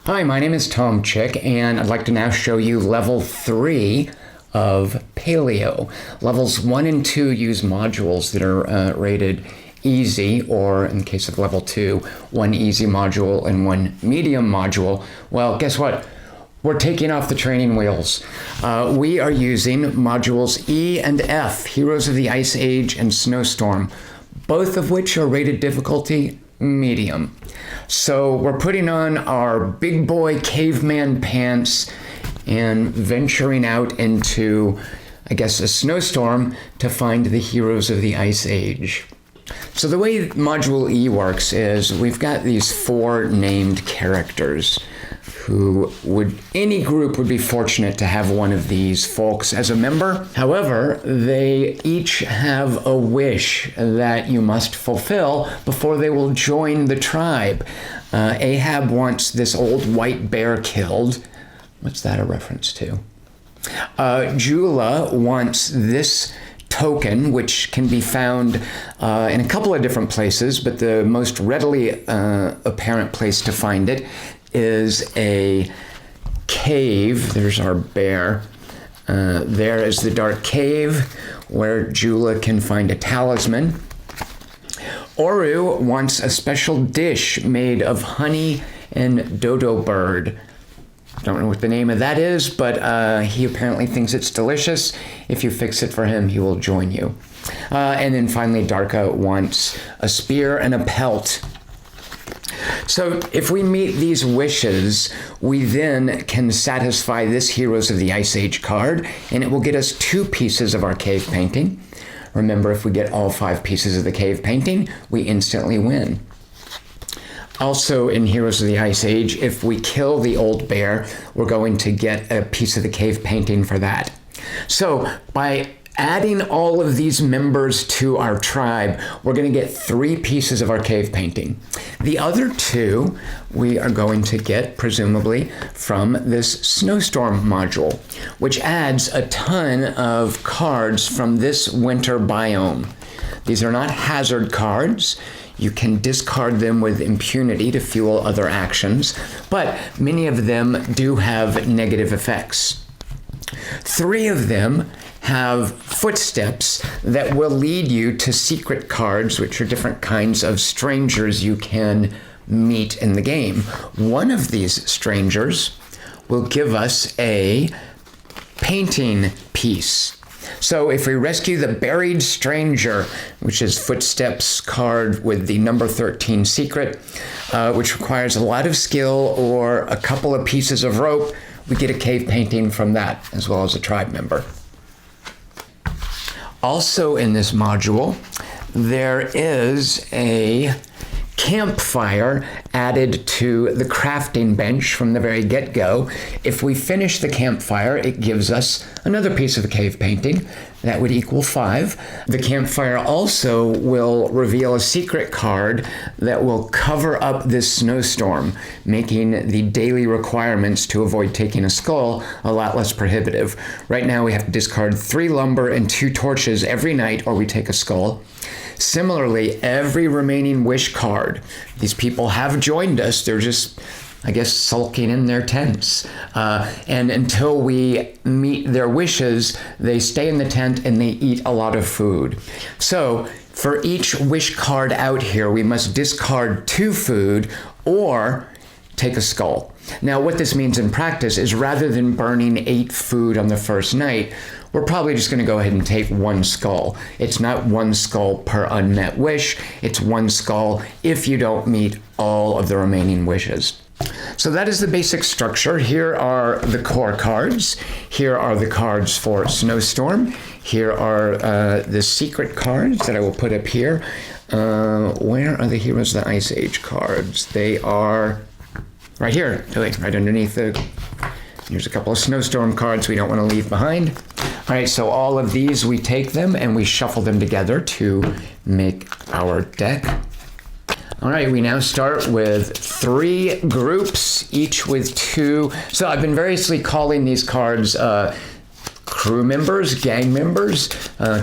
Hi, my name is Tom Chick, and I'd like to now show you level 3 of Paleo. Levels 1 and 2 use modules that are rated easy, or in case of level 2, 1 easy module and 1 medium module. Well, guess what? We're taking off the training wheels. We are using modules E and F, Heroes of the Ice Age and Snowstorm, both of which are rated difficulty medium. So we're putting on our big boy caveman pants and venturing out into, I guess, a snowstorm to find the heroes of the Ice Age. So the way Module E works is we've got these 4 named characters who any group would be fortunate to have one of these folks as a member. However, they each have a wish that you must fulfill before they will join the tribe. Ahab wants this old white bear killed. What's that a reference to? Jula wants this token, which can be found in a couple of different places, but the most readily apparent place to find it is a cave. There's our bear. There is the dark cave where Jula can find a talisman. Oru wants a special dish made of honey and dodo bird. Don't know what the name of that is, but he apparently thinks it's delicious. If you fix it for him, he will join you. And then finally, Darka wants a spear and a pelt. So if we meet these wishes, we then can satisfy this Heroes of the Ice Age card, and it will get us 2 pieces of our cave painting. Remember, if we get all 5 pieces of the cave painting, we instantly win. Also in Heroes of the Ice Age, if we kill the old bear, we're going to get a piece of the cave painting for that. So by adding all of these members to our tribe, we're going to get 3 pieces of our cave painting. The other 2 we are going to get, presumably, from this Snowstorm module, which adds a ton of cards from this winter biome. These are not hazard cards. You can discard them with impunity to fuel other actions, but many of them do have negative effects. 3 of them have footsteps that will lead you to secret cards, which are different kinds of strangers you can meet in the game. One of these strangers will give us a painting piece. So if we rescue the buried stranger, which is footsteps card with the number 13 secret, which requires a lot of skill or a couple of pieces of rope, we get a cave painting from that, as well as a tribe member. Also in this module, there is a campfire added to the crafting bench from the very get-go. If we finish the campfire, it gives us another piece of a cave painting. That would equal 5. The campfire also will reveal a secret card that will cover up this snowstorm, making the daily requirements to avoid taking a skull a lot less prohibitive. Right now we have to discard 3 lumber and 2 torches every night, or we take a skull. Similarly, every remaining wish card, these people have joined us, they're just, I guess, sulking in their tents. And until we meet their wishes, they stay in the tent and they eat a lot of food. So for each wish card out here, we must discard 2 food or take a skull. Now, what this means in practice is rather than burning 8 food on the first night, we're probably just going to go ahead and take 1 skull. It's not 1 skull per unmet wish. It's 1 skull if you don't meet all of the remaining wishes. So that is the basic structure. Here are the core cards. Here are the cards for Snowstorm. Here are the secret cards that I will put up here. Where are the Heroes of the Ice Age cards? They are right here, right underneath the... Here's a couple of Snowstorm cards we don't want to leave behind. All right, so all of these, we take them and we shuffle them together to make our deck. All right, we now start with 3 groups, each with 2. So I've been variously calling these cards crew members, gang members,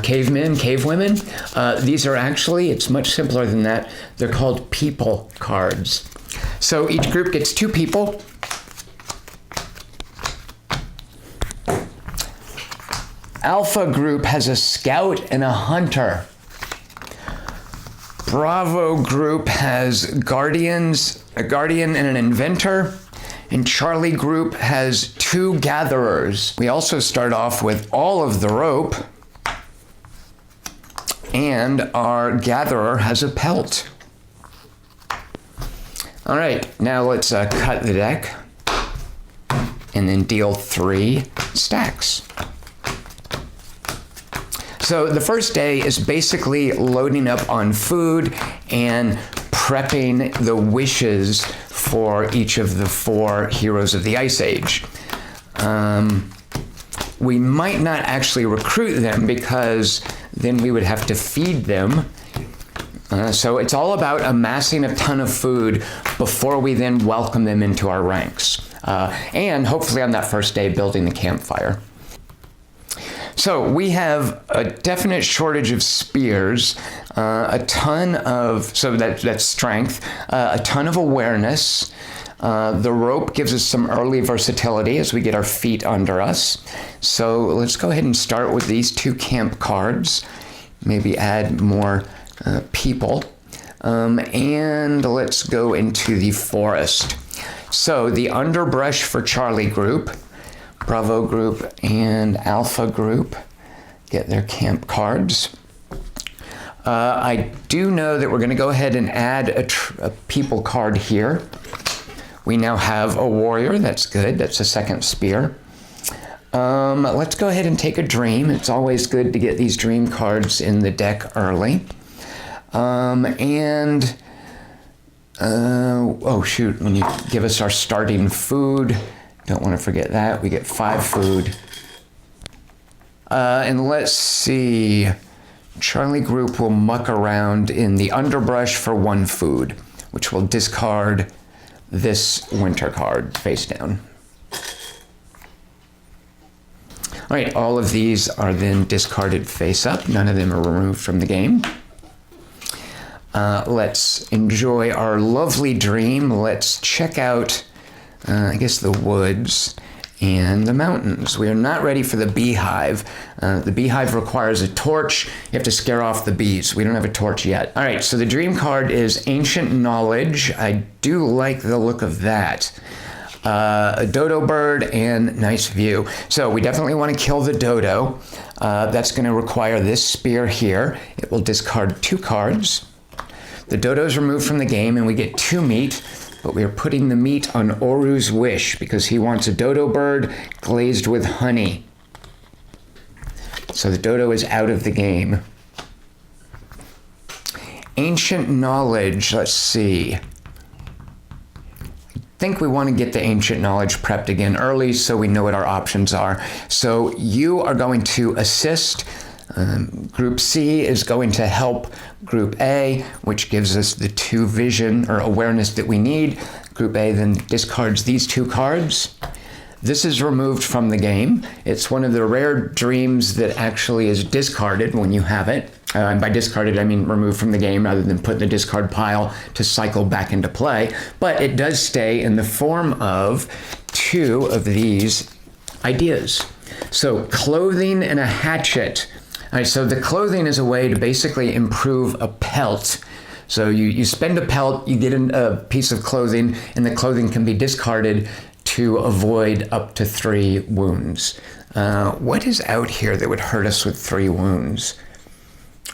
cavemen, cavewomen. These are actually, it's much simpler than that. They're called people cards. So each group gets 2 people. Alpha group has a scout and a hunter. Bravo group has guardians, a guardian and an inventor. And Charlie group has 2 gatherers. We also start off with all of the rope. And our gatherer has a pelt. All right, now let's cut the deck and then deal 3 stacks. So the first day is basically loading up on food and prepping the wishes for each of the 4 heroes of the Ice Age. We might not actually recruit them because then we would have to feed them. So it's all about amassing a ton of food before we then welcome them into our ranks. And hopefully on that first day, building the campfire. So we have a definite shortage of spears, a ton of, so that's strength, a ton of awareness. The rope gives us some early versatility as we get our feet under us. So let's go ahead and start with these 2 camp cards. Maybe add more people. And let's go into the forest. So the underbrush for Charlie group, Bravo group, and Alpha group get their camp cards. I do know that we're going to go ahead and add a people card here. We now have a warrior. That's good. That's a 2nd spear. Let's go ahead and take a dream. It's always good to get these dream cards in the deck early. Oh shoot, when you give us our starting food, don't want to forget that. We get 5 food. And let's see. Charlie group will muck around in the underbrush for 1 food, which will discard this winter card face down. All right, all of these are then discarded face up. None of them are removed from the game. Let's enjoy our lovely dream. Let's check out, I guess, the woods and the mountains. We are not ready for the beehive. The beehive requires a torch. You have to scare off the bees. We don't have a torch yet. All right, so the dream card is Ancient Knowledge. I do like the look of that. A dodo bird and nice view. So we definitely want to kill the dodo. That's going to require this spear here. It will discard 2 cards. The dodo is removed from the game and we get 2 meat, but we are putting the meat on Oru's wish because he wants a dodo bird glazed with honey. So the dodo is out of the game. Ancient Knowledge, let's see. I think we want to get the Ancient Knowledge prepped again early so we know what our options are. So you are going to assist. Group C is going to help Group A, which gives us the 2 vision or awareness that we need. Group A then discards these 2 cards. This is removed from the game. It's one of the rare dreams that actually is discarded when you have it. And by discarded, I mean removed from the game rather than put in the discard pile to cycle back into play. But it does stay in the form of 2 of these ideas. So clothing and a hatchet. All right, so the clothing is a way to basically improve a pelt. So you spend a pelt, you get a piece of clothing, and the clothing can be discarded to avoid up to 3 wounds. What is out here that would hurt us with 3 wounds?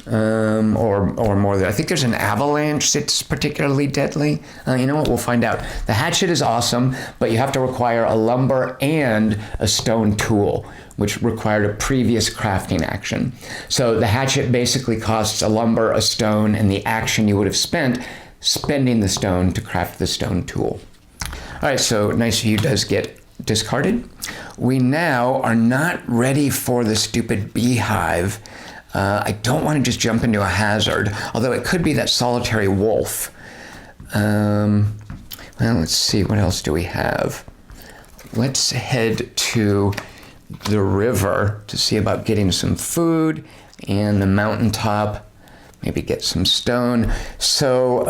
Or more than, I think there's an avalanche that's particularly deadly. You know what, we'll find out. The hatchet is awesome, but you have to require a lumber and a stone tool, which required a previous crafting action. So the hatchet basically costs a lumber, a stone, and the action you would have spent spending the stone to craft the stone tool. All right, so Nice View does get discarded. We now are not ready for the stupid beehive. I don't want to just jump into a hazard, although it could be that solitary wolf. Well, let's see, what else do we have? Let's head to the river to see about getting some food and the mountaintop, maybe get some stone. So,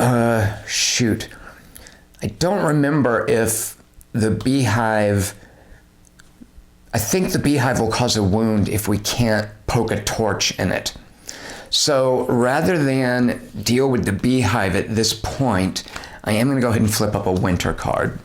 shoot. I don't remember if the beehive I think the beehive will cause a wound if we can't poke a torch in it. So rather than deal with the beehive at this point, I am going to go ahead and flip up a winter card.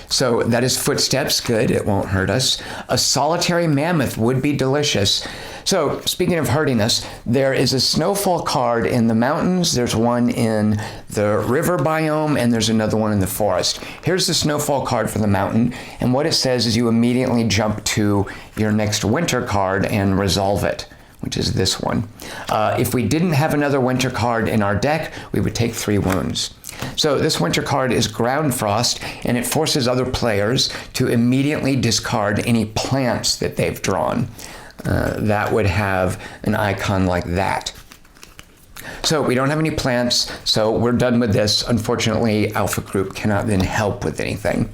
So that is footsteps. Good, it won't hurt us. A solitary mammoth would be delicious. So speaking of hurting us, there is a snowfall card in the mountains. There's one in the river biome, and there's another one in the forest. Here's the snowfall card for the mountain, and what it says is you immediately jump to your next winter card and resolve it, which is this one. If we didn't have another winter card in our deck, we would take 3 wounds. So this winter card is Ground Frost, and it forces other players to immediately discard any plants that they've drawn. That would have an icon like that. So we don't have any plants, so we're done with this. Unfortunately, Alpha Group cannot then help with anything.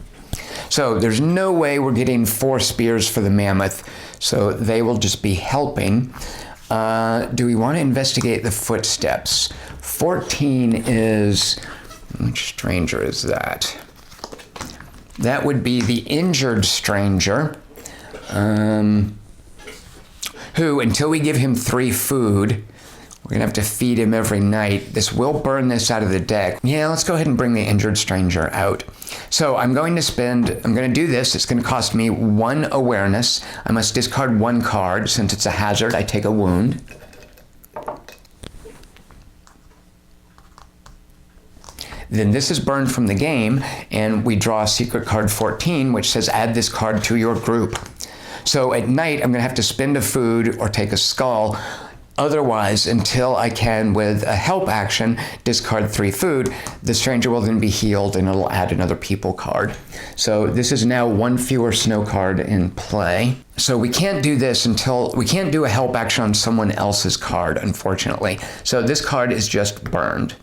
So there's no way we're getting 4 spears for the mammoth, so they will just be helping. Do we want to investigate the footsteps? 14 is... which stranger is that? That would be the injured stranger, who, until we give him 3 food, we're going to have to feed him every night. This will burn this out of the deck. Yeah, let's go ahead and bring the injured stranger out. So I'm going to do this. It's going to cost me 1 awareness. I must discard 1 card. Since it's a hazard, I take a wound. Then this is burned from the game, and we draw secret card 14, which says add this card to your group. So at night, I'm going to have to spend a food or take a skull. Otherwise, until I can, with a help action, discard 3 food, the stranger will then be healed and it'll add another people card. So this is now 1 fewer snow card in play. So we can't do this until, we can't do a help action on someone else's card, unfortunately. So this card is just burned.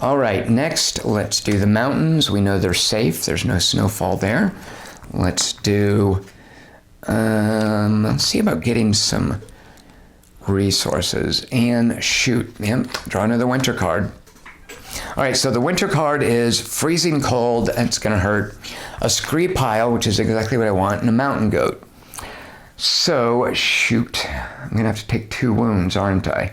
All right, next, let's do the mountains. We know they're safe. There's no snowfall there. Let's do, let's see about getting some resources. And shoot, yep, draw another winter card. All right, so the winter card is freezing cold. That's going to hurt. A scree pile, which is exactly what I want, and a mountain goat. So, shoot, I'm going to have to take 2 wounds, aren't I?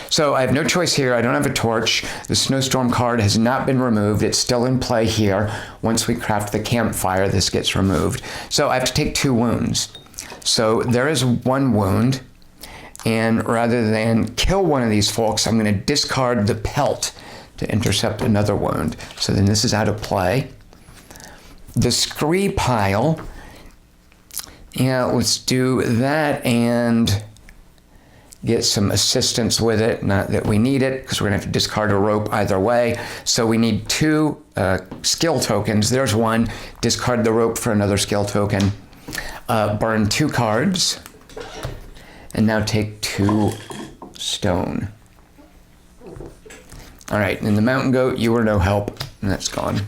So I have no choice here. I don't have a torch. The Snowstorm card has not been removed. It's still in play here. Once we craft the campfire, this gets removed. So I have to take 2 wounds. So there is 1 wound. And rather than kill one of these folks, I'm going to discard the pelt to intercept another wound. So then this is out of play. The scree pile. Yeah, let's do that and get some assistance with it. Not that we need it, because we're going to have to discard a rope either way. So we need 2 skill tokens. There's 1. Discard the rope for another skill token. Burn 2 cards. And now take 2 stone. All right, and the mountain goat, you were no help, and that's gone.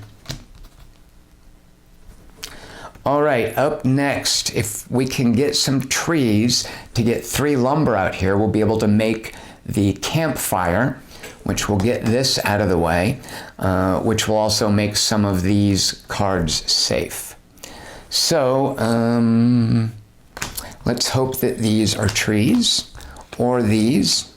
All right, up next, if we can get some trees to get 3 lumber out here, we'll be able to make the campfire, which will get this out of the way, which will also make some of these cards safe. So, let's hope that these are trees, or these,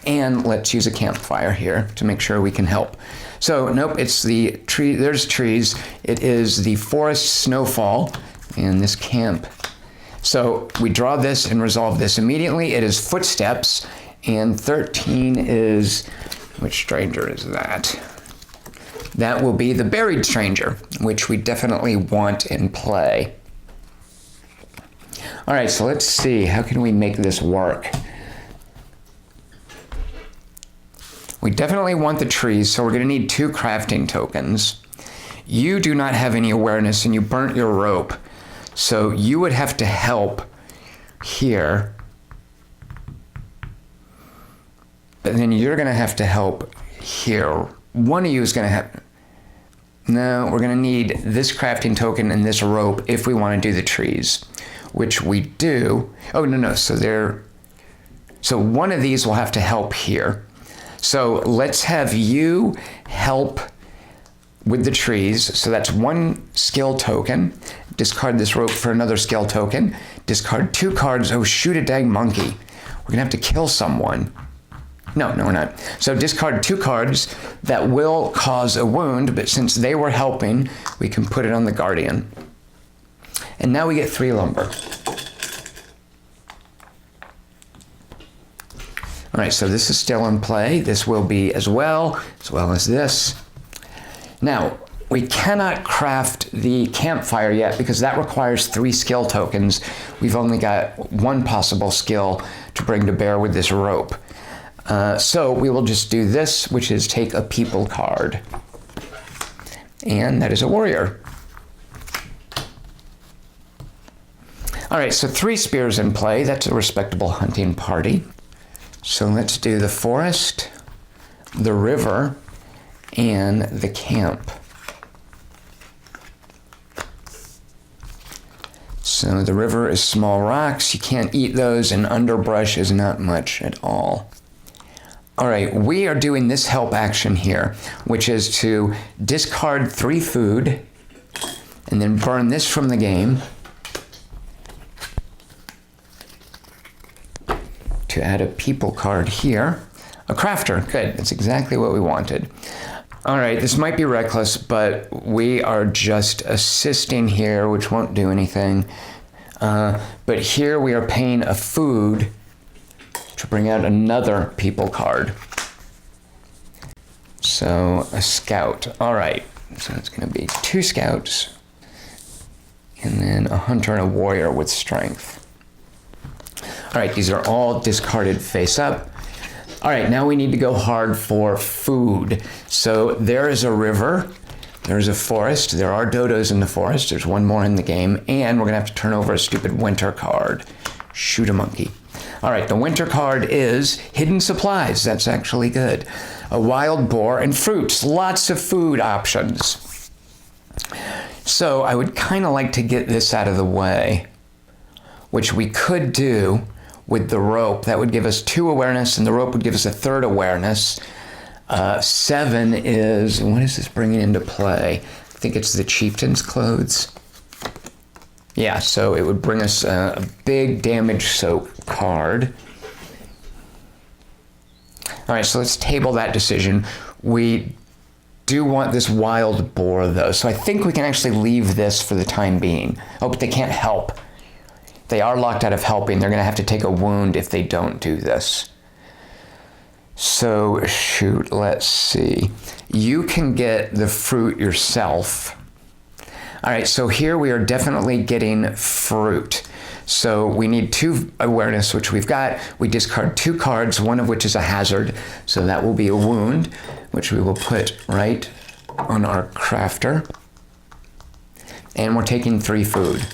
and let's use a campfire here to make sure we can help. So, nope, it's the tree, there's trees. It is the forest snowfall in this camp. So we draw this and resolve this immediately. It is footsteps, and 13 is, which stranger is that? That will be the buried stranger, which we definitely want in play. All right, so let's see, how can we make this work? We definitely want the trees, so we're going to need 2 crafting tokens. You do not have any awareness, and you burnt your rope, so you would have to help here. But then you're going to have to help here. One of you is going to have... No, we're going to need this crafting token and this rope if we want to do the trees, which we do. Oh, no, so one of these will have to help here. So let's have you help with the trees. So that's 1 skill token. Discard this rope for another skill token. Discard 2 cards. Oh, shoot a dang monkey. We're gonna have to kill someone. No, we're not. So discard 2 cards that will cause a wound, but since they were helping, we can put it on the guardian. And now we get 3 lumber. All right, so this is still in play. This will be as well as this. Now, we cannot craft the campfire yet because that requires 3 skill tokens. We've only got 1 possible skill to bring to bear with this rope. So we will just do this, which is take a people card. And that is a warrior. All right, so 3 spears in play. That's a respectable hunting party. So let's do the forest, the river, and the camp. So the river is small rocks. You can't eat those, and underbrush is not much at all. All right, we are doing this help action here, which is to discard 3 food and then burn this from the game to add a people card here. A crafter, good, that's exactly what we wanted. All right, this might be reckless, but we are just assisting here, which won't do anything. But here we are paying a food to bring out another people card. So a scout, all right. So it's gonna be 2 scouts and then a hunter and a warrior with strength. All right, these are all discarded face up. All right, now we need to go hard for food. So there is a river, there's a forest, there are dodos in the forest, there's 1 more in the game, and we're gonna have to turn over a stupid winter card. Shoot a monkey. All right, the winter card is hidden supplies. That's actually good. A wild boar and fruits, lots of food options. So I would kind of like to get this out of the way, which we could do with the rope. That would give us 2 awareness, and the rope would give us a 3rd awareness. 7 is, what is this bringing into play? I think it's the chieftain's clothes. Yeah, so it would bring us a big damage soak card. All right, so let's table that decision. We do want this wild boar, though, so I think we can actually leave this for the time being. Oh, but they can't help. They are locked out of helping. They're going to have to take a wound if they don't do this. So, shoot, let's see. You can get the fruit yourself. All right, so here we are definitely getting fruit. So we need 2 awareness, which we've got. We discard 2 cards, 1 of which is a hazard. So that will be a wound, which we will put right on our crafter. And we're taking 3 food.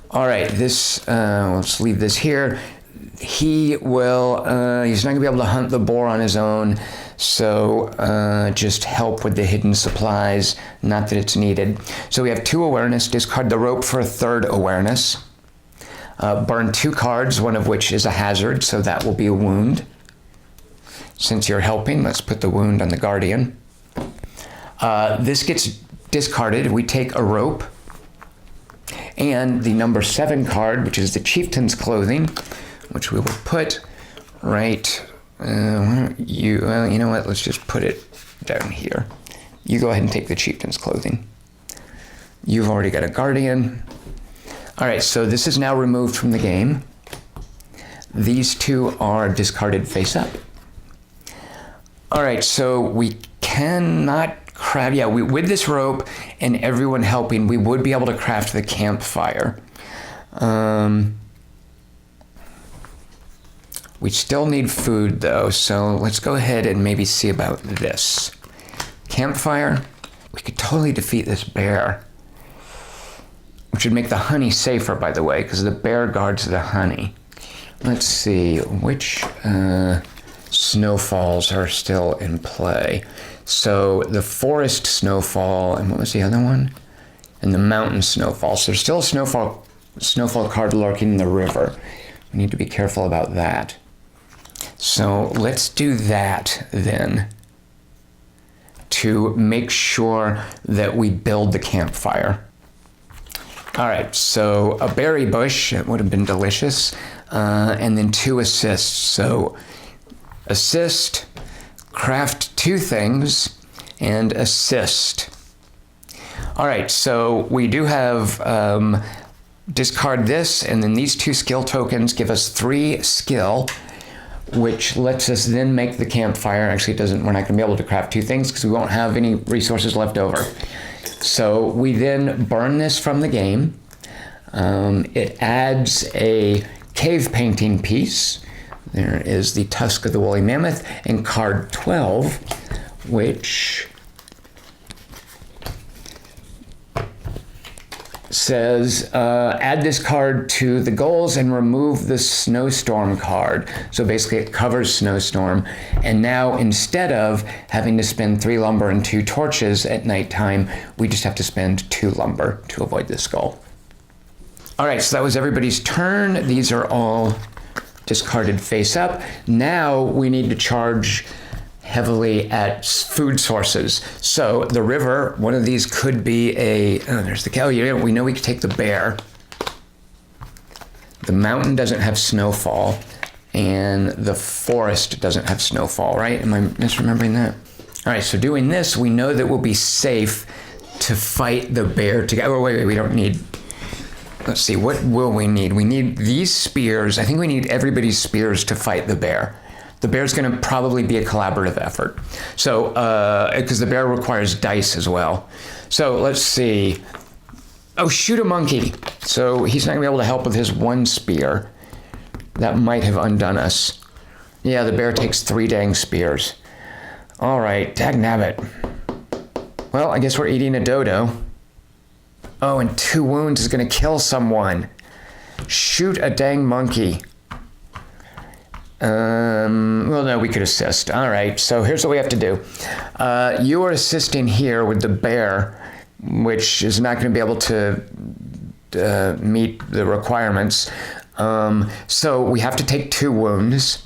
All right, this, let's leave this here. He will, he's not gonna be able to hunt the boar on his own, so just help with the hidden supplies, not that it's needed. So we have 2 awareness, discard the rope for a 3rd awareness. Burn 2 cards, 1 of which is a hazard, so that will be a wound. Since you're helping, let's put the wound on the guardian. This gets discarded. We take a rope and the number 7 card, which is the chieftain's clothing, which we will put right, you know what, let's just put it down here. You go ahead and take the chieftain's clothing. You've already got a guardian. All right, so this is now removed from the game. These 2 are discarded face up. All right, so we cannot craft, with this rope and everyone helping, we would be able to craft the campfire. We still need food though, so let's go ahead and maybe see about this. Campfire, we could totally defeat this bear, which would make the honey safer, by the way, because the bear guards the honey. Let's see, which snowfalls are still in play. So the forest snowfall, and what was the other one? And the mountain snowfall. So there's still a snowfall card lurking in the river. We need to be careful about that. So let's do that then to make sure that we build the campfire. All right, so a berry bush, it would have been delicious, and then 2 assists. So assist, craft 2 things, and assist. All right, so we do have discard this, and then these 2 skill tokens give us 3 skill, which lets us then make the campfire. Actually, it doesn't. We're not going to be able to craft 2 things because we won't have any resources left over. So we then burn this from the game. It adds a cave painting piece. There is the tusk of the woolly mammoth, and card 12, which says add this card to the goals and remove the Snowstorm card. So basically it covers Snowstorm, and now instead of having to spend 3 lumber and 2 torches at nighttime, we just have to spend 2 lumber to avoid this goal. All right, so that was everybody's turn. These are all discarded face up. Now we need to charge heavily at food sources. So the river, one of these could be there's the cow. Yeah, we know we could take the bear. The mountain doesn't have snowfall, and the forest doesn't have snowfall, right? Am I misremembering that? All right, so doing this, we know that we'll be safe to fight the bear together. Oh, wait, we don't need, let's see, what will we need? We need these spears. I think we need everybody's spears to fight the bear. The bear's going to probably be a collaborative effort. So, because the bear requires dice as well. So let's see. Oh, shoot a monkey. So he's not going to be able to help with his 1 spear. That might have undone us. Yeah, the bear takes 3 dang spears. All right, dagnabbit. Well, I guess we're eating a dodo. Oh, and 2 wounds is going to kill someone. Shoot a dang monkey. Well, no, we could assist. All right, so here's what we have to do. You are assisting here with the bear, which is not going to be able to meet the requirements. So we have to take 2 wounds.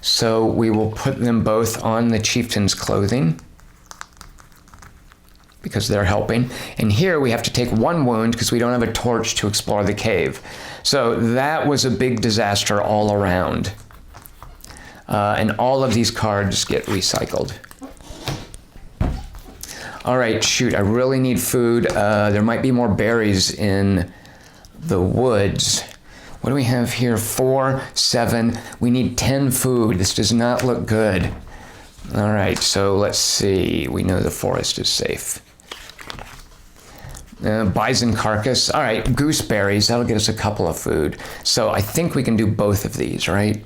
So we will put them both on the chieftain's clothing because they're helping. And here we have to take 1 wound because we don't have a torch to explore the cave. So that was a big disaster all around. And all of these cards get recycled. All right, shoot, I really need food. There might be more berries in the woods. What do we have here? 4, 7. We need 10 food. This does not look good. All right, so let's see. We know the forest is safe. Bison carcass. All right, gooseberries. That'll get us a couple of food. So I think we can do both of these, right?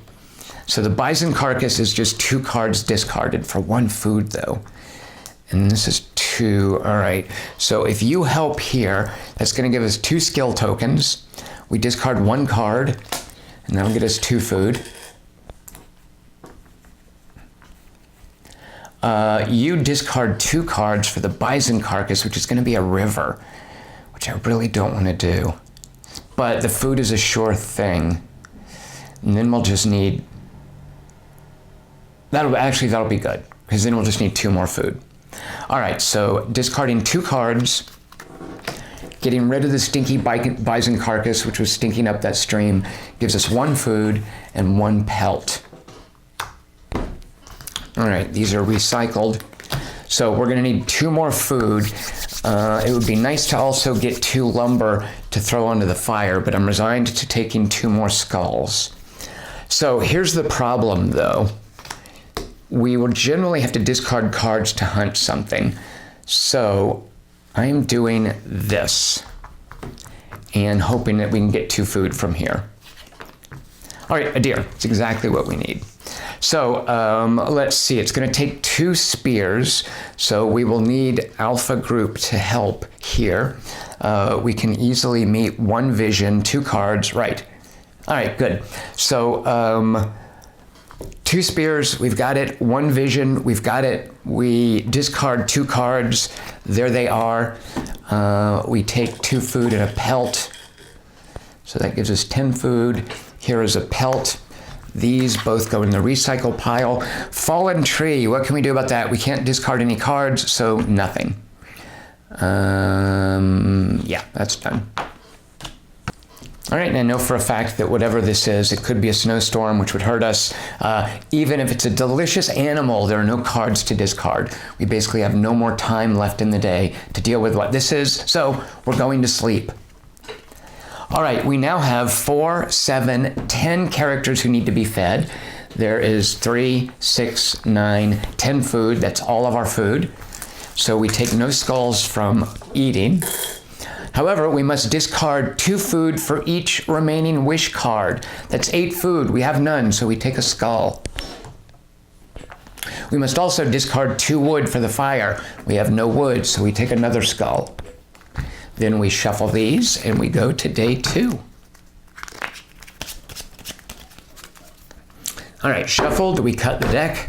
So the bison carcass is just 2 cards discarded for 1 food, though. And this is 2. All right. So if you help here, that's going to give us 2 skill tokens. We discard 1 card, and that'll get us 2 food. You discard 2 cards for the bison carcass, which is going to be a river, which I really don't want to do. But the food is a sure thing. And then we'll just need... That'll be good, because then we'll just need 2 more food. All right, so discarding 2 cards, getting rid of the stinky bison carcass, which was stinking up that stream, gives us 1 food and 1 pelt. All right, these are recycled. So we're gonna need 2 more food. It would be nice to also get 2 lumber to throw onto the fire, but I'm resigned to taking 2 more skulls. So here's the problem, though. We will generally have to discard cards to hunt something. So I'm doing this and hoping that we can get 2 food from here. All right, a deer. It's exactly what we need. So let's see. It's going to take 2 spears. So we will need Alpha Group to help here. We can easily meet 1 vision, 2 cards. Right. All right, good. So 2 spears, we've got it. 1 vision, we've got it. We discard 2 cards. There they are. We take 2 food and a pelt. So that gives us 10 food. Here is a pelt. These both go in the recycle pile. Fallen tree, what can we do about that? We can't discard any cards, so nothing. Yeah, that's done. All right, and I know for a fact that whatever this is, it could be a snowstorm, which would hurt us. Even if it's a delicious animal, there are no cards to discard. We basically have no more time left in the day to deal with what this is, so we're going to sleep. All right, we now have 4, 7, 10 characters who need to be fed. There is 3, 6, 9, 10 food. That's all of our food. So we take no skulls from eating. However, we must discard 2 food for each remaining wish card. That's 8 food. We have none, so we take a skull. We must also discard 2 wood for the fire. We have no wood, so we take another skull. Then we shuffle these, and we go to day 2. All right, shuffled, we cut the deck,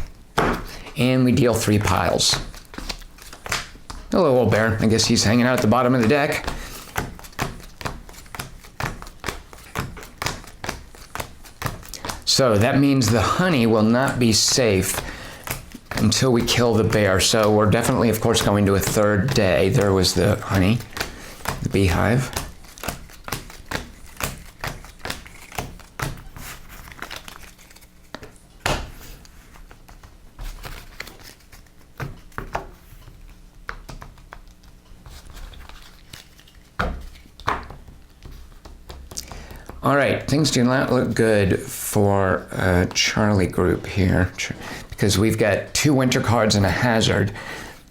and we deal 3 piles. Hello, old bear. I guess he's hanging out at the bottom of the deck. So that means the honey will not be safe until we kill the bear. So we're definitely, of course, going to a 3rd day. There was the honey, the beehive. All right, things do not look good for Charlie group here because we've got 2 winter cards and a hazard.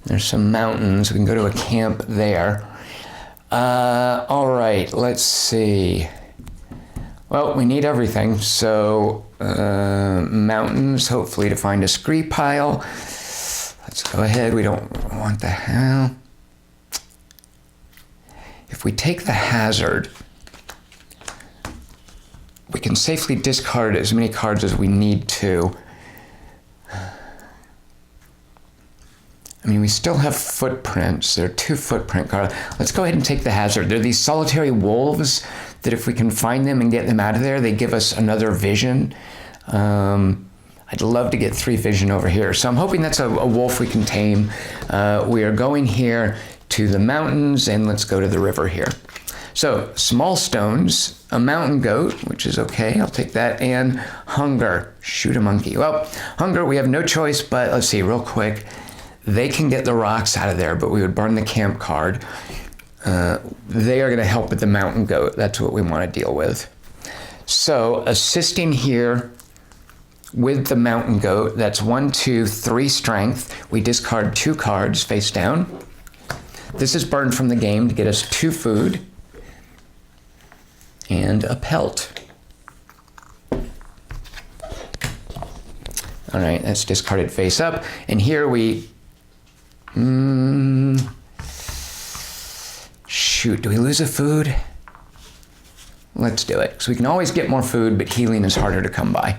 There's some mountains. We can go to a camp there. All right, let's see. Well, we need everything. So mountains, hopefully to find a scree pile. Let's go ahead. We don't want the hell. If we take the hazard, we can safely discard as many cards as we need to. I mean, we still have footprints. There are 2 footprint cards. Let's go ahead and take the hazard. There are these solitary wolves that if we can find them and get them out of there, they give us another vision. I'd love to get 3 vision over here. So I'm hoping that's a wolf we can tame. We are going here to the mountains, and let's go to the river here. So small stones, a mountain goat, which is okay, I'll take that, and hunger, shoot a monkey. Well, hunger, we have no choice, but let's see real quick. They can get the rocks out of there, but we would burn the camp card. They are going to help with the mountain goat. That's what we want to deal with. So assisting here with the mountain goat, that's 1, 2, 3 strength. We discard 2 cards face down. This is burned from the game to get us 2 food. And a pelt. All right, that's discarded face up. And here we, shoot, do we lose a food? Let's do it. So we can always get more food, but healing is harder to come by.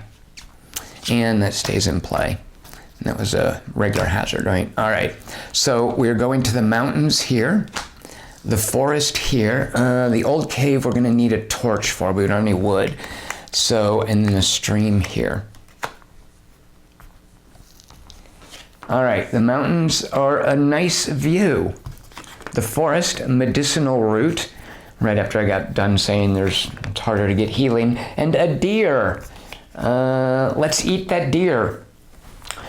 And that stays in play. And that was a regular hazard, right? All right, so we're going to the mountains here. The forest here, the old cave we're going to need a torch for, but we don't have any wood. So, and then a stream here. All right, the mountains are a nice view. The forest, medicinal root, right after I got done saying it's harder to get healing, and a deer. Let's eat that deer.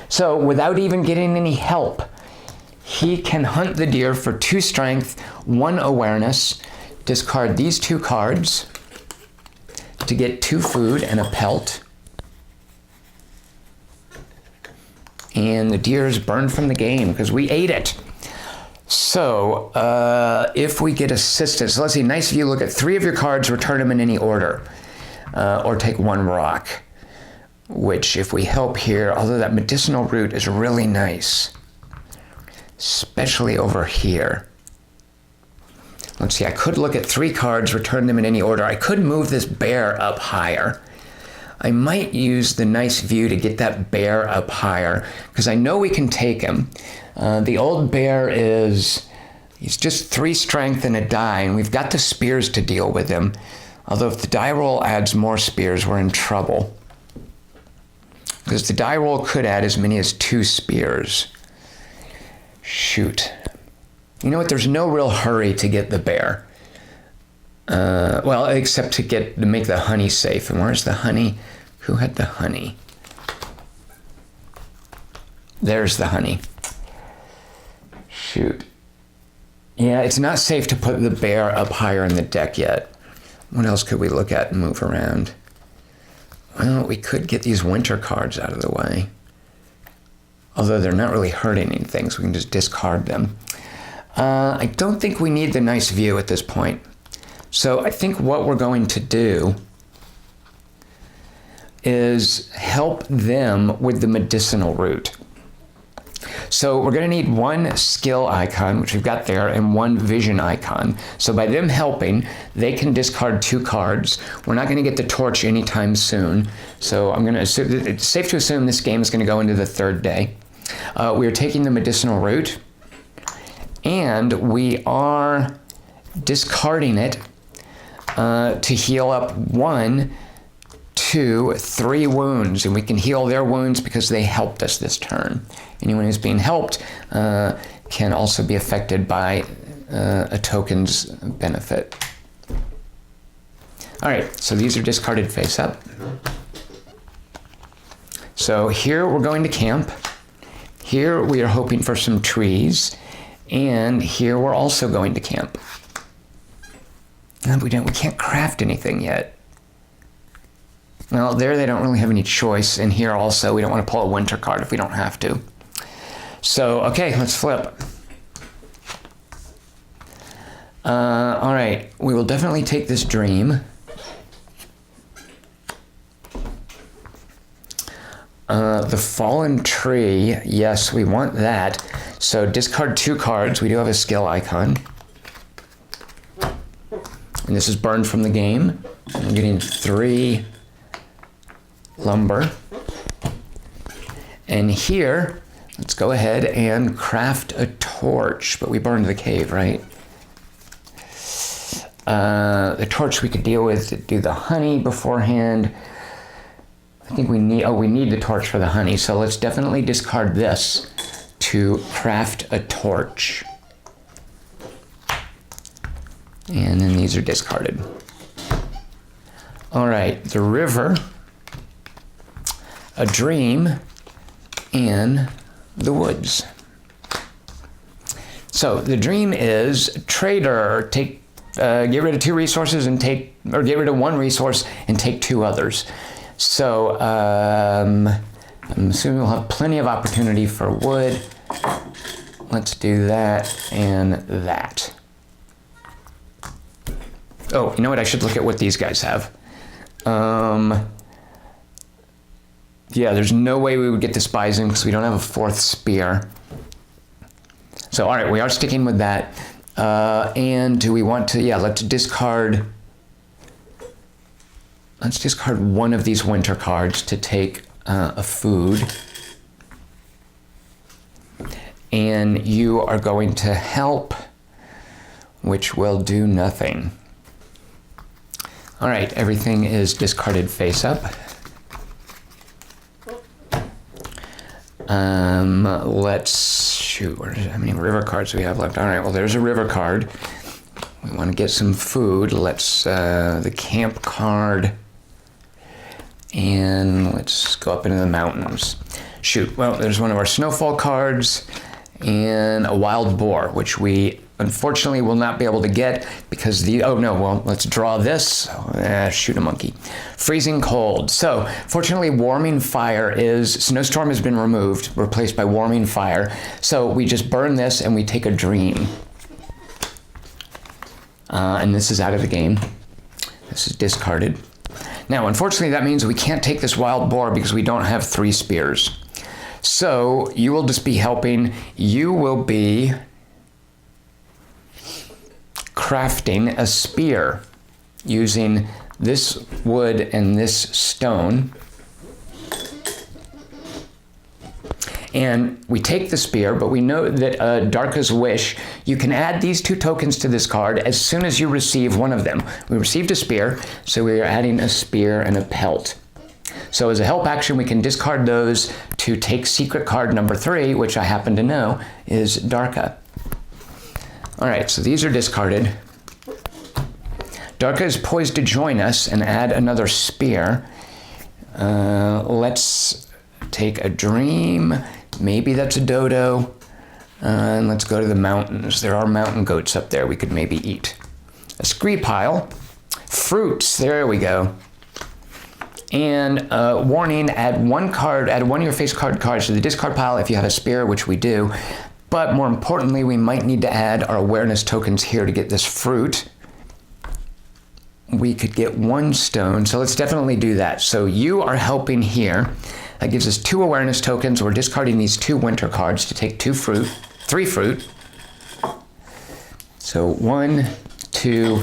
So without even getting any help, he can hunt the deer for 2 strength, 1 awareness, discard these 2 cards to get 2 food and a pelt. And the deer is burned from the game because we ate it. So if we get assistance, so let's see, nice view, look at 3 of your cards, return them in any order, or take 1 rock, which if we help here, although that medicinal root is really nice, especially over here. Let's see, I could look at 3 cards, return them in any order. I could move this bear up higher. I might use the nice view to get that bear up higher, because I know we can take him. The old bear he's just 3 strength and a die, and we've got the spears to deal with him. Although if the die roll adds more spears, we're in trouble. because the die roll could add as many as 2 spears. Shoot. You know what? There's no real hurry to get the bear. Well, except to make the honey safe. And where's the honey? Who had the honey? There's the honey. Shoot. Yeah, it's not safe to put the bear up higher in the deck yet. What else could we look at and move around? Well, we could get these winter cards out of the way. Although they're not really hurting anything, so we can just discard them. I don't think we need the nice view at this point. So I think what we're going to do is help them with the medicinal root. So we're going to need 1 skill icon, which we've got there, and 1 vision icon. So by them helping, they can discard 2 cards. We're not going to get the torch anytime soon. So I'm going to assume, it's safe to assume this game is going to go into the 3rd day. We are taking the medicinal root, and we are discarding it to heal up 1, 2, 3 wounds, and we can heal their wounds because they helped us this turn. Anyone who's being helped can also be affected by a token's benefit. All right, so these are discarded face up. So here we're going to camp. Here we are hoping for some trees, and here we're also going to camp. No, we can't craft anything yet. Well, there they don't really have any choice, and here also we don't want to pull a winter card if we don't have to. So, okay, let's flip. All right, we will definitely take this dream. The fallen tree, yes, we want that. So discard 2 cards. We do have a skill icon. And this is burned from the game. I'm getting 3 lumber. And here, let's go ahead and craft a torch. But we burned the cave, right? The torch we could deal with to do the honey beforehand. I think we need the torch for the honey. So let's definitely discard this to craft a torch. And then these are discarded. All right, the river, a dream, and the woods. So the dream is trader, get rid of 2 resources and get rid of 1 resource and take 2 others. So I'm assuming we'll have plenty of opportunity for wood. Let's do that and that. Oh, you know what? I should look at what these guys have. Yeah, there's no way we would get this bison because we don't have a 4th spear. So, all right, we are sticking with that. And do we want to, let's discard 1 of these winter cards to take a food. And you are going to help, which will do nothing. All right, everything is discarded face up. Let's shoot, how many river cards do we have left? All right, well, there's a river card. We want to get some food. Let's, the camp card. And let's go up into the mountains. Shoot, well, there's one of our snowfall cards and a wild boar, which we unfortunately will not be able to get because let's draw this. Shoot a monkey. Freezing cold. So, fortunately, warming fire Snowstorm has been removed, replaced by warming fire. So we just burn this and we take a dream. And this is out of the game. This is discarded. Now, unfortunately, that means we can't take this wild boar because we don't have 3 spears. So you will just be helping. You will be crafting a spear using this wood and this stone. And we take the spear, but we know that Darka's Wish, you can add these 2 tokens to this card as soon as you receive one of them. We received a spear, so we are adding a spear and a pelt. So as a help action, we can discard those to take secret card number 3, which I happen to know is Darka. All right, so these are discarded. Darka is poised to join us and add another spear. Let's take a dream. Maybe that's a dodo. And let's go to the mountains. There are mountain goats up there we could maybe eat. A scree pile. Fruits, there we go. And warning, add one of your face card cards to the discard pile if you have a spear, which we do. But more importantly, we might need to add our awareness tokens here to get this fruit. We could get 1 stone, so let's definitely do that. So you are helping here. That gives us 2 awareness tokens. We're discarding these 2 winter cards to take 3 fruit. So 1, 2,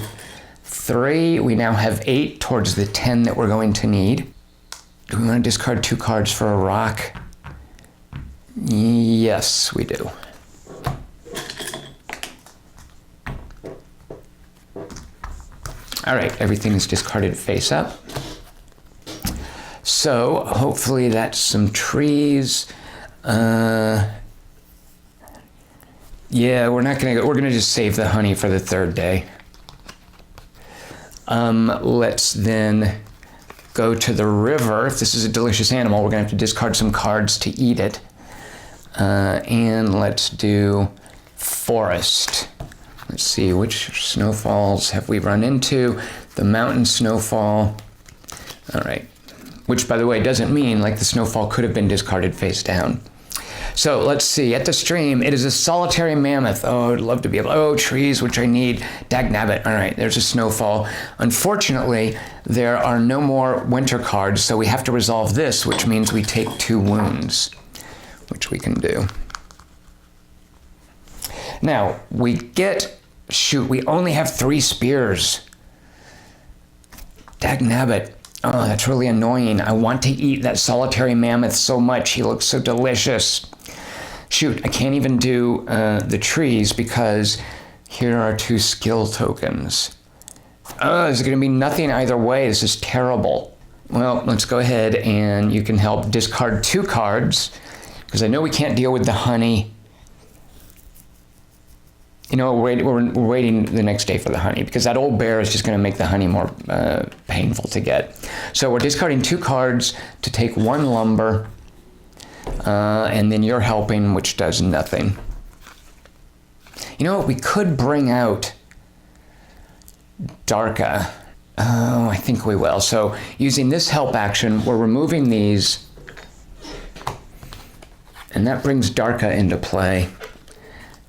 3. We now have 8 towards the 10 that we're going to need. Do we want to discard 2 cards for a rock? Yes, we do. All right, everything is discarded face up. So hopefully that's some trees. Yeah, we're gonna just save the honey for the 3rd day. Let's then go to the river. If this is a delicious animal, we're gonna have to discard some cards to eat it. And let's do forest. Let's see, which snowfalls have we run into? The mountain snowfall. All right. Which, by the way, doesn't mean like the snowfall could have been discarded face down. So let's see. At the stream, it is a solitary mammoth. Oh, I'd love to be able. Oh, trees, which I need. Dagnabbit. All right, there's a snowfall. Unfortunately, there are no more winter cards, so we have to resolve this, which means we take 2 wounds, which we can do. Now, we only have 3 spears. Dagnabbit. Oh, that's really annoying. I want to eat that solitary mammoth so much. He looks so delicious. Shoot, I can't even do the trees because here are 2 skill tokens. Oh, there's going to be nothing either way. This is terrible. Well, let's go ahead and you can help discard 2 cards because I know we can't deal with the honey. You know, we're waiting the next day for the honey because that old bear is just going to make the honey more painful to get. So we're discarding 2 cards to take 1 lumber, and then you're helping, which does nothing. You know what? We could bring out Darka. Oh, I think we will. So using this help action, we're removing these, and that brings Darka into play.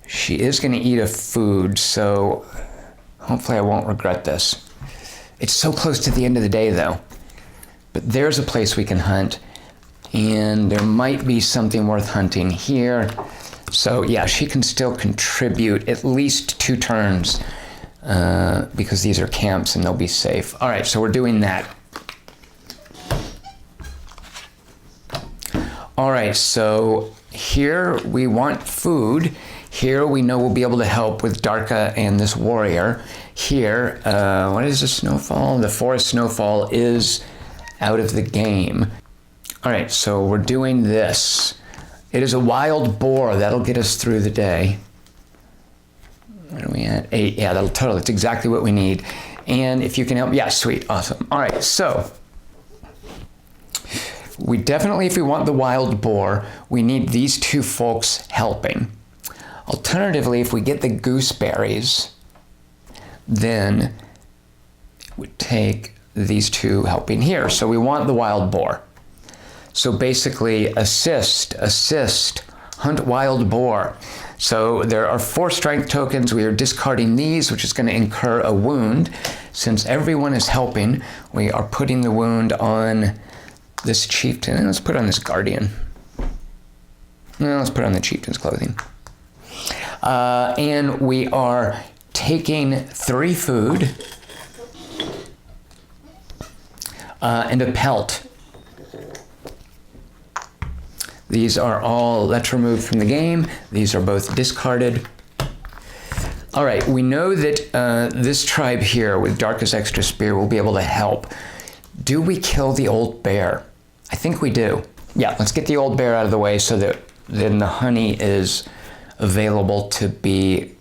She is going to eat a food, so hopefully I won't regret this. It's so close to the end of the day, though. But there's a place we can hunt, and there might be something worth hunting here. So yeah, she can still contribute at least 2 turns because these are camps and they'll be safe. All right, so we're doing that. All right, so here we want food. Here we know we'll be able to help with Darka and this warrior. Here, what is the snowfall? The forest snowfall is out of the game. All right, so we're doing this. It is a wild boar. That'll get us through the day. Where are we at? 8. Yeah, that's exactly what we need. And if you can help, yeah, sweet, awesome. All right, so we definitely, if we want the wild boar, we need these 2 folks helping. Alternatively, if we get the gooseberries, then we take these 2 helping here. So we want the wild boar. So basically, assist, hunt wild boar. So there are 4 strength tokens. We are discarding these, which is going to incur a wound. Since everyone is helping, we are putting the wound on this chieftain. Let's put on this guardian. No, let's put on the chieftain's clothing. And we are taking 3 food and a pelt. These are all, that's removed from the game. These are both discarded. All right, we know that this tribe here with Darkest Extra Spear will be able to help. Do we kill the old bear? I think we do. Yeah, let's get the old bear out of the way so that then the honey is available to be,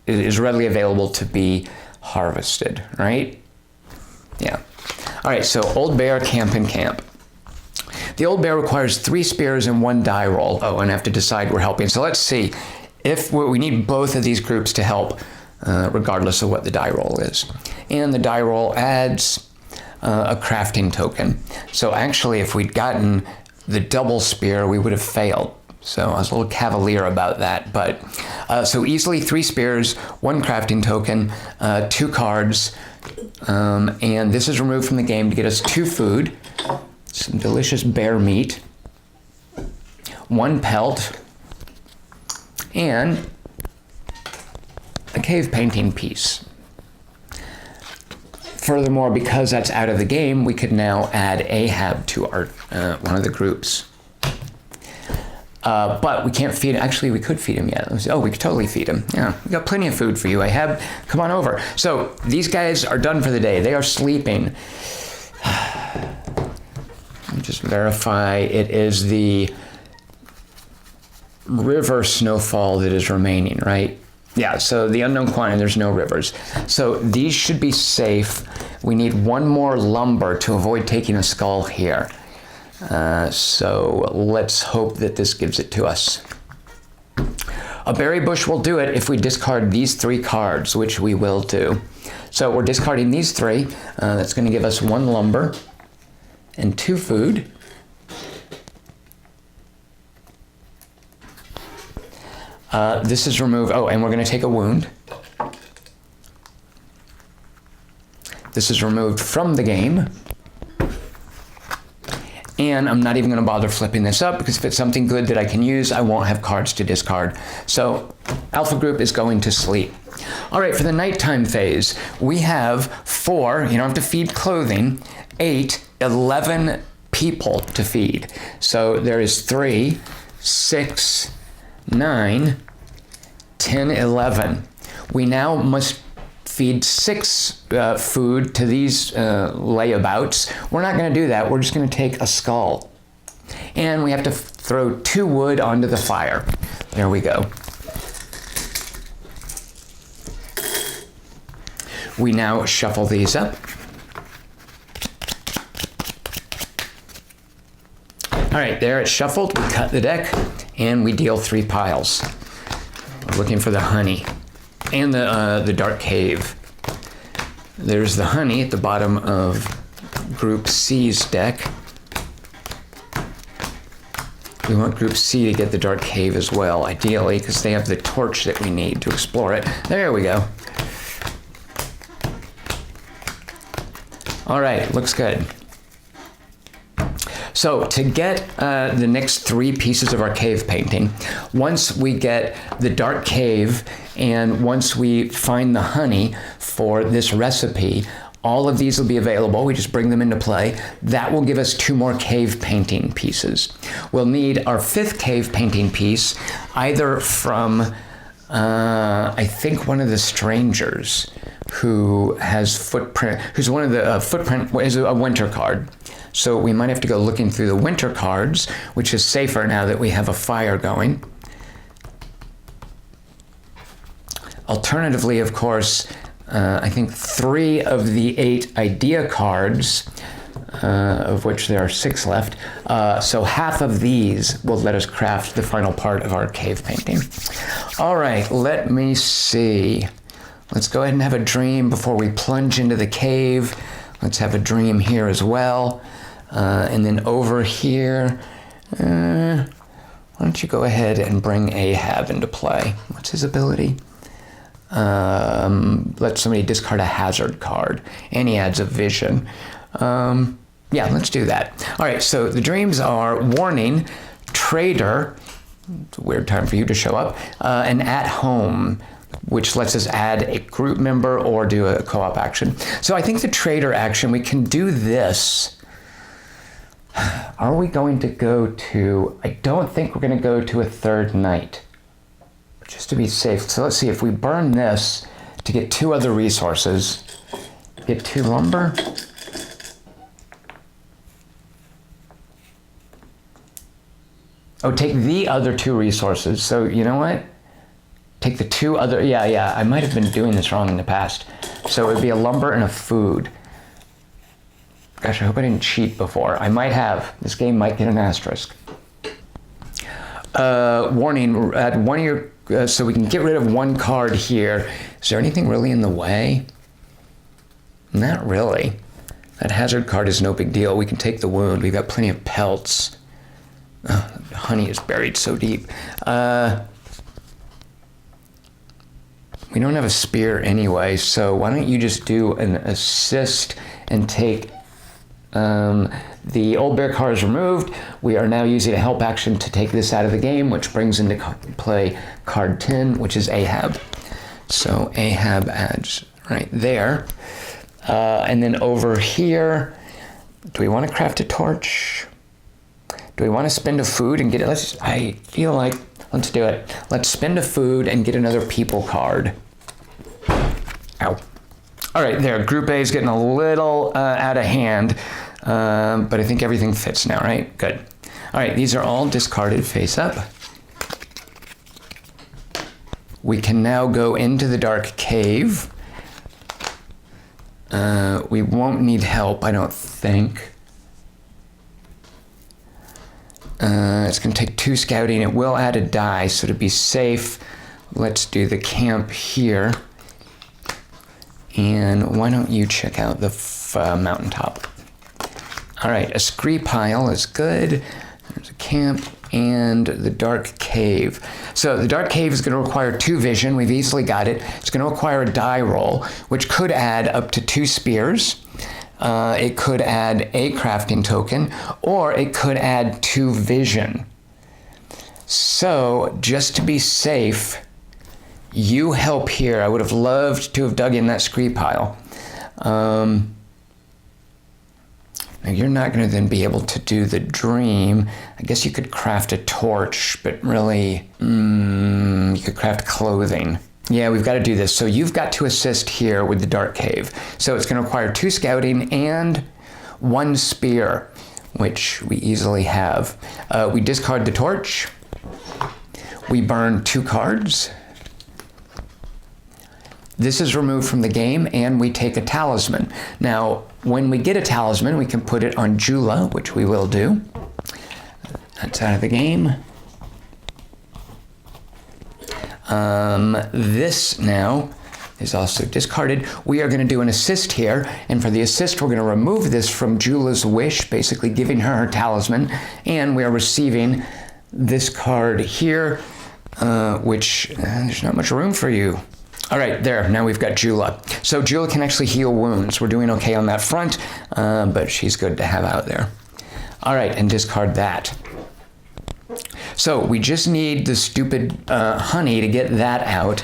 is readily available to be harvested, right? Yeah. All right, so old bear, camp and camp. The old bear requires 3 spears and 1 die roll. Oh, and I have to decide we're helping. So let's see if we need both of these groups to help, regardless of what the die roll is. And the die roll adds a crafting token. So actually, if we'd gotten the double spear, we would have failed. So I was a little cavalier about that. But so easily 3 spears, 1 crafting token, 2 cards, and this is removed from the game to get us 2 food, some delicious bear meat, 1 pelt, and a cave painting piece. Furthermore, because that's out of the game, we could now add Ahab to our one of the groups. But we can't feed him. Actually, we could feed him yet. Oh, we could totally feed him. Yeah, we got plenty of food for you, Ahab. Come on over. So these guys are done for the day. They are sleeping. Let me just verify. It is the river snowfall that is remaining, right? Yeah, so the unknown quantity, there's no rivers. So these should be safe. We need 1 more lumber to avoid taking a skull here. So let's hope that this gives it to us. A berry bush will do it if we discard these 3 cards, which we will do. So we're discarding these 3. That's going to give us 1 lumber and 2 food. This is removed. Oh, and we're going to take a wound. This is removed from the game. And I'm not even going to bother flipping this up because if it's something good that I can use, I won't have cards to discard. So Alpha Group is going to sleep. All right, for the nighttime phase, we have 4, you don't have to feed clothing, 8, 11 people to feed. So there is 3, 6, 9, 10, 11. We now must feed 6 food to these layabouts. We're not going to do that. We're just going to take a skull. And we have to throw 2 wood onto the fire. There we go. We now shuffle these up. All right, there it's shuffled. We cut the deck, and we deal 3 piles. We're looking for the honey and the dark cave. There's the honey at the bottom of Group C's deck. We want Group C to get the dark cave as well, ideally, because they have the torch that we need to explore it. There we go. All right, looks good. So to get the next 3 pieces of our cave painting, once we get the dark cave and once we find the honey for this recipe, all of these will be available. We just bring them into play. That will give us 2 more cave painting pieces. We'll need our 5th cave painting piece either from, I think, one of the strangers who has footprint, who's one of the footprint, is a winter card. So we might have to go looking through the winter cards, which is safer now that we have a fire going. Alternatively, of course, I think 3 of the 8 idea cards, of which there are 6 left, so half of these will let us craft the final part of our cave painting. All right, let me see. Let's go ahead and have a dream before we plunge into the cave. Let's have a dream here as well. And then over here, why don't you go ahead and bring Ahab into play? What's his ability? Let somebody discard a hazard card, and he adds a vision. Yeah, let's do that. All right, so the dreams are warning, trader, it's a weird time for you to show up, and at home, which lets us add a group member or do a co-op action. So I think the trader action, we can do this. Are we going to go to, I don't think we're going to go to a 3rd night, just to be safe. So let's see, if we burn this to get 2 other resources, get 2 lumber. Oh, take the other 2 resources. So you know what? Take the 2 other, yeah, I might have been doing this wrong in the past. So it would be a lumber and a food. Gosh, I hope I didn't cheat before. I might have. This game might get an asterisk. Warning, add 1 of your, so we can get rid of 1 card here. Is there anything really in the way? Not really. That hazard card is no big deal. We can take the wound. We've got plenty of pelts. Oh, honey is buried so deep. We don't have a spear anyway, so why don't you just do an assist and take the old bear card is removed. We are now using a help action to take this out of the game, which brings into play card 10, which is Ahab. So Ahab adds right there. And then over here, do we want to craft a torch? Do we want to spend a food and get it? I feel like, let's do it. Let's spend a food and get another people card. Ow. All right, there, Group A is getting a little out of hand, but I think everything fits now, right? Good. All right, these are all discarded face up. We can now go into the dark cave. We won't need help, I don't think. It's going to take 2 scouting. It will add a die, so to be safe, let's do the camp here. And why don't you check out the mountaintop? All right, a scree pile is good. There's a camp and the dark cave. So the dark cave is going to require 2 vision. We've easily got it. It's going to require a die roll, which could add up to 2 spears. It could add a crafting token, or it could add 2 vision. So just to be safe, you help here. I would have loved to have dug in that scree pile. Now you're not going to then be able to do the dream. I guess you could craft a torch, but really, you could craft clothing. Yeah, we've got to do this. So you've got to assist here with the dark cave. So it's going to require 2 scouting and 1 spear, which we easily have. We discard the torch. We burn 2 cards. This is removed from the game, and we take a talisman. Now, when we get a talisman, we can put it on Jula, which we will do. That's out of the game. This now is also discarded. We are going to do an assist here, and for the assist, we're going to remove this from Jula's wish, basically giving her talisman, and we are receiving this card here, which there's not much room for you. All right, there, now we've got Jula. So Jula can actually heal wounds. We're doing okay on that front, but she's good to have out there. All right, and discard that. So we just need the stupid honey to get that out.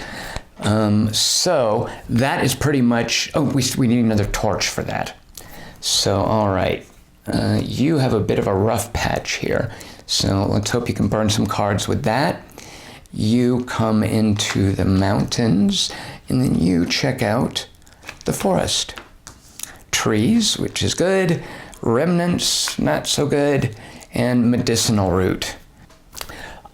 So that is pretty much, we need another torch for that. So, all right, you have a bit of a rough patch here. So let's hope you can burn some cards with that. You come into the mountains, and then you check out the forest. Trees, which is good. Remnants, not so good. And medicinal root.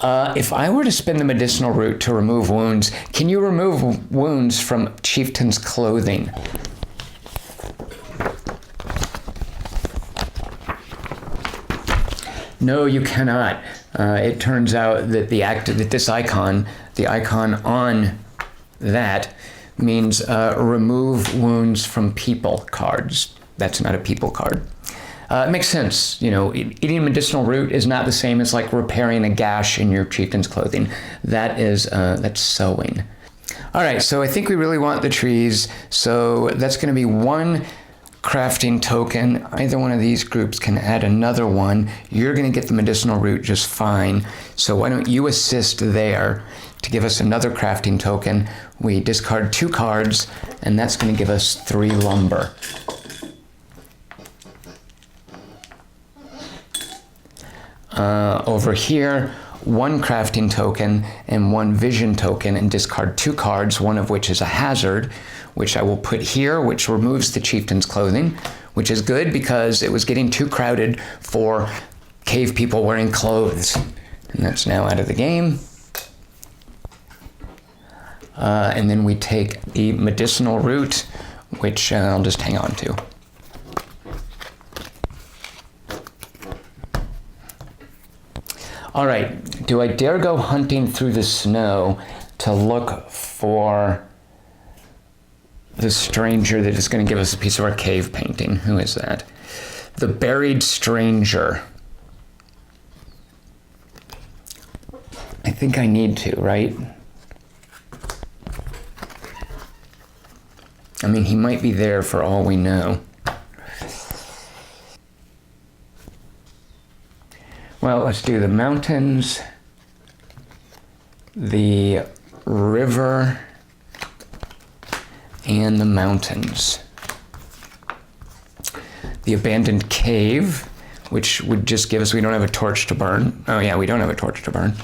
If I were to spend the medicinal root to remove wounds, can you remove wounds from chieftain's clothing? No, you cannot. It turns out that this icon, the icon on that, means remove wounds from people cards. That's not a people card. It makes sense. You know, eating medicinal root is not the same as like repairing a gash in your chieftain's clothing. That is, that's sewing. All right, so I think we really want the trees. So that's going to be 1 crafting token. Either one of these groups can add another one. You're going to get the medicinal root just fine. So why don't you assist there to give us another crafting token? We discard 2 cards, and that's going to give us 3 lumber. Over here, 1 crafting token and 1 vision token, and discard 2 cards, one of which is a hazard, which I will put here, which removes the chieftain's clothing, which is good because it was getting too crowded for cave people wearing clothes. And that's now out of the game. And then we take the medicinal root, which I'll just hang on to. All right, do I dare go hunting through the snow to look for the stranger that is going to give us a piece of our cave painting? Who is that? The buried stranger. I think I need to, right? I mean, he might be there for all we know. Well, let's do the mountains, the river, and the mountains. The abandoned cave, which would just give us, we don't have a torch to burn. Oh yeah, we don't have a torch to burn.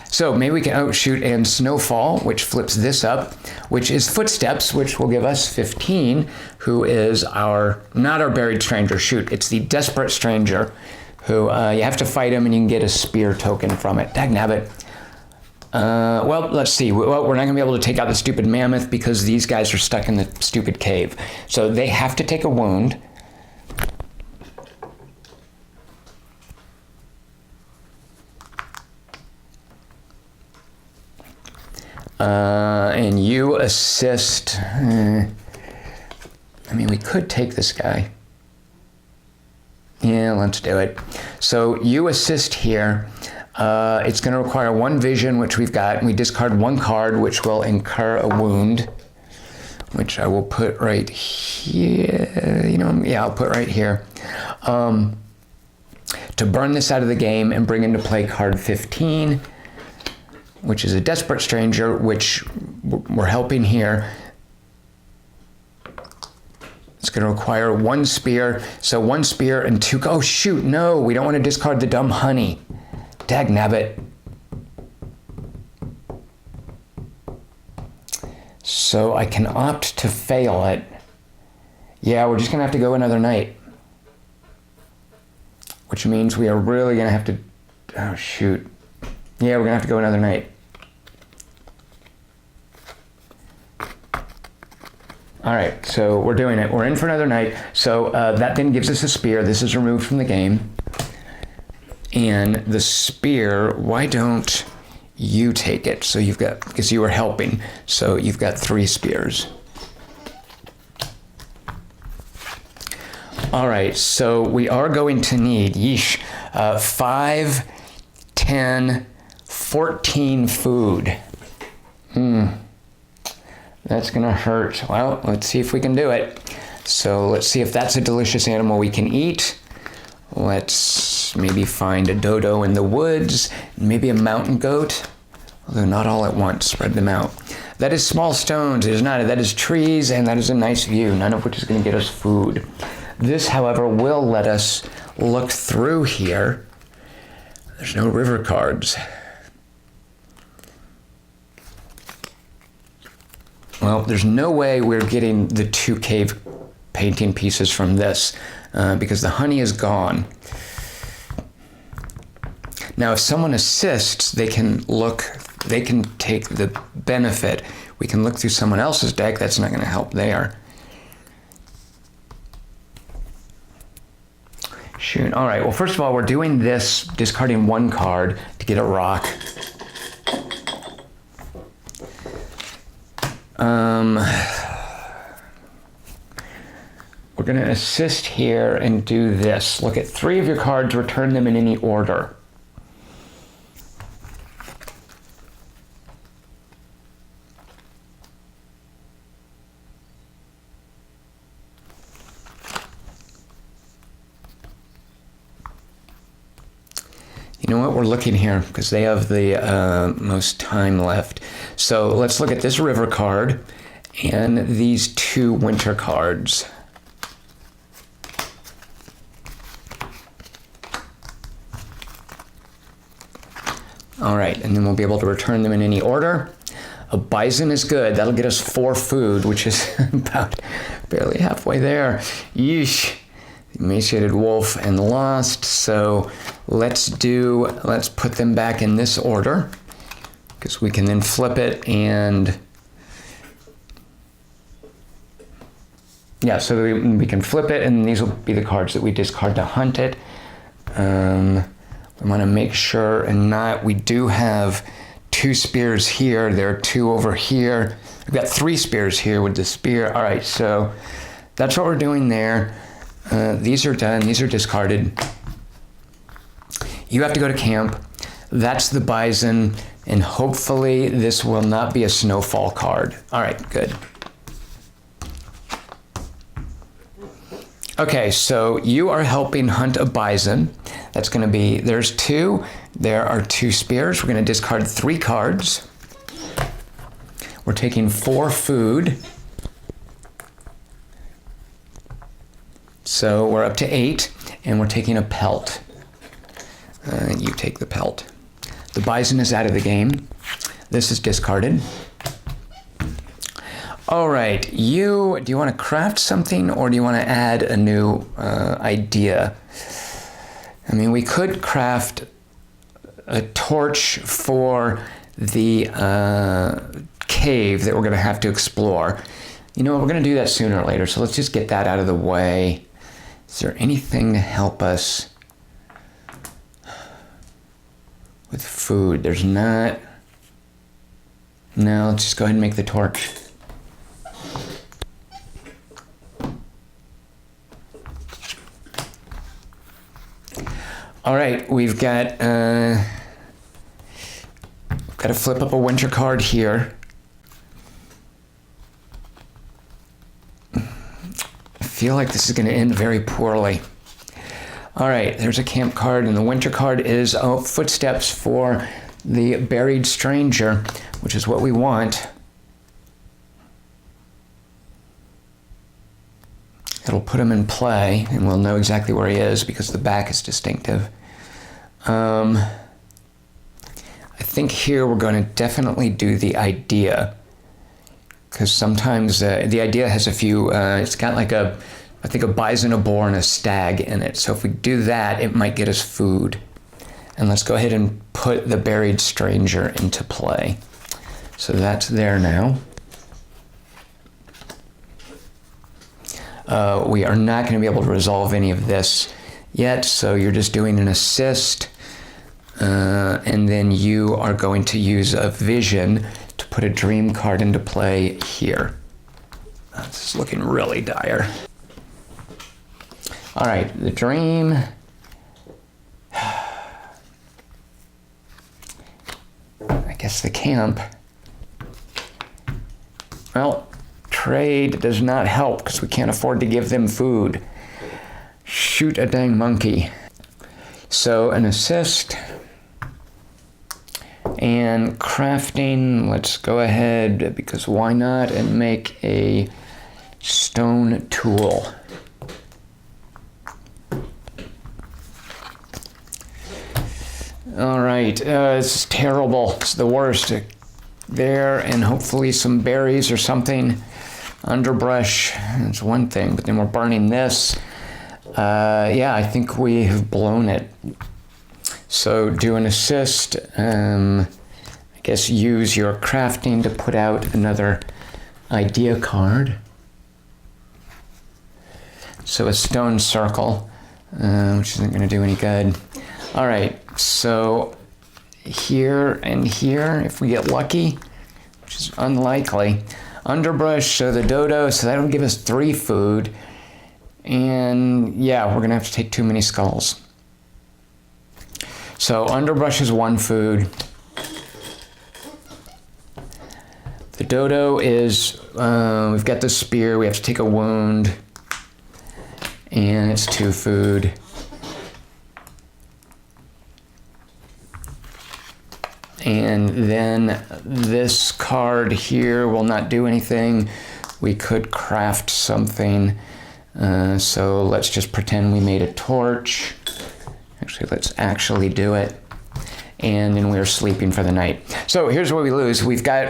So maybe we can outshoot and snowfall, which flips this up, which is footsteps, which will give us 15, who is not our buried stranger. Shoot, it's the desperate stranger, who you have to fight him and you can get a spear token from it. Dagnabbit. Well, let's see. Well, we're not going to be able to take out the stupid mammoth because these guys are stuck in the stupid cave. So they have to take a wound. And you assist. I mean, we could take this guy. Yeah, let's do it. So you assist here. It's going to require 1 vision, which we've got. And we discard 1 card, which will incur a wound, which I will put right here. Yeah, I'll put right here. To burn this out of the game and bring into play card 15, which is a desperate stranger, which we're helping here. It's going to require 1 spear. So 1 spear and 2... Oh, shoot, no. We don't want to discard the dumb honey. Dagnabbit. So I can opt to fail it. Yeah, we're just going to have to go another night. Which means we are really going to have to... Oh, shoot. Yeah, we're going to have to go another night. All right, so we're doing it. We're in for another night. So that then gives us a spear. This is removed from the game. And the spear, why don't you take it? So you've got, because you were helping. So you've got 3 spears. All right, so we are going to need, 5, 10, 14 food. That's gonna hurt. Well, let's see if we can do it. So let's see if that's a delicious animal we can eat. Let's maybe find a dodo in the woods, maybe a mountain goat, although not all at once, spread them out. That is small stones, it is not, that is trees, and that is a nice view, none of which is gonna get us food. This, however, will let us look through here. There's no river cards. Well, there's no way we're getting the 2 cave painting pieces from this because the honey is gone. Now, if someone assists, they can take the benefit. We can look through someone else's deck. That's not going to help there. Shoot. All right. Well, first of all, we're doing this, discarding 1 card to get a rock. We're going to assist here and do this. Look at 3 of your cards, return them in any order. You know what? We're looking here because they have the most time left. So let's look at this river card and these 2 winter cards. All right, and then we'll be able to return them in any order. A bison is good. That'll get us 4 food, which is about barely halfway there. Yeesh. emaciated wolf, and lost. So let's put them back in this order, because we can then flip it and yeah, so we can flip it, and these will be the cards that we discard to hunt it. We want to make sure we do have 2 spears here. There are 2 over here. We've got 3 spears here with the spear. All right, so that's what we're doing there. These are done. These are discarded. You have to go to camp. That's the bison, and hopefully this will not be a snowfall card. All right, good. Okay, so you are helping hunt a bison. That's going to be, there's 2. There are 2 spears. We're going to discard 3 cards. We're taking 4 food. So we're up to 8, and we're taking a pelt. You take the pelt. The bison is out of the game. This is discarded. All right, do you want to craft something, or do you want to add a new idea? I mean, we could craft a torch for the cave that we're going to have to explore. You know what, we're going to do that sooner or later, so let's just get that out of the way. Is there anything to help us with food? There's not. No, let's just go ahead and make the torch. All right, we've got to flip up a winter card here. I feel like this is going to end very poorly. All right, there's a camp card, and the winter card is footsteps for the buried stranger, which is what we want. It'll put him in play, and we'll know exactly where he is because the back is distinctive. I think here we're going to definitely do the idea, because sometimes the idea has a few, it's got like I think a bison, a boar, and a stag in it. So if we do that, it might get us food. And let's go ahead and put the buried stranger into play. So that's there now. We are not going to be able to resolve any of this yet, so you're just doing an assist, and then you are going to use a vision to put a dream card into play here. This is looking really dire. All right, the dream. I guess the camp. Well, trade does not help because we can't afford to give them food. Shoot a dang monkey. So an assist and crafting. Let's go ahead, because why not, and make a stone tool. All right, this is terrible. It's the worst. There, and hopefully some berries or something. Underbrush, that's one thing, but then we're burning this. Yeah, I think we have blown it. So do an assist. I guess use your crafting to put out another idea card. So a stone circle, which isn't going to do any good. All right, so here and here, if we get lucky, which is unlikely. Underbrush, so the dodo, so that'll give us 3 food. And yeah, we're gonna have to take too many skulls. So underbrush is 1 food. The dodo is, we've got the spear, we have to take a wound. And it's 2 food. And then this card here will not do anything. We could craft something. So let's just pretend we made a torch. Actually, let's actually do it. And then we're sleeping for the night. So here's where we lose. We've got,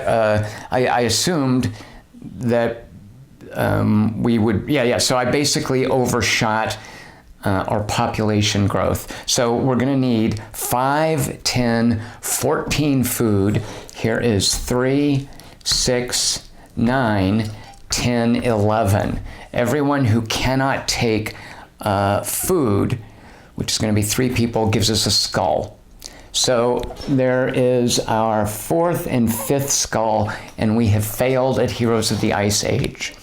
I assumed that we would, so I basically overshot our population growth. So we're going to need 5, 10, 14 food. Here is 3, 6, 9, 10, 11. Everyone who cannot take food, which is going to be 3 people, gives us a skull. So there is our 4th and 5th skull, and we have failed at Heroes of the Ice Age.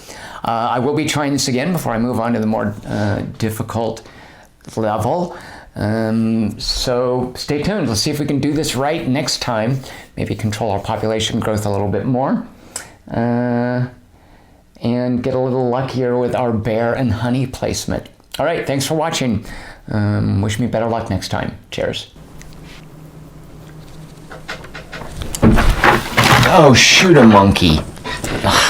I will be trying this again before I move on to the more difficult level. So stay tuned. Let's see if we can do this right next time. Maybe control our population growth a little bit more. And get a little luckier with our bear and honey placement. All right, thanks for watching. Wish me better luck next time. Cheers. Oh, shoot a monkey. Ugh.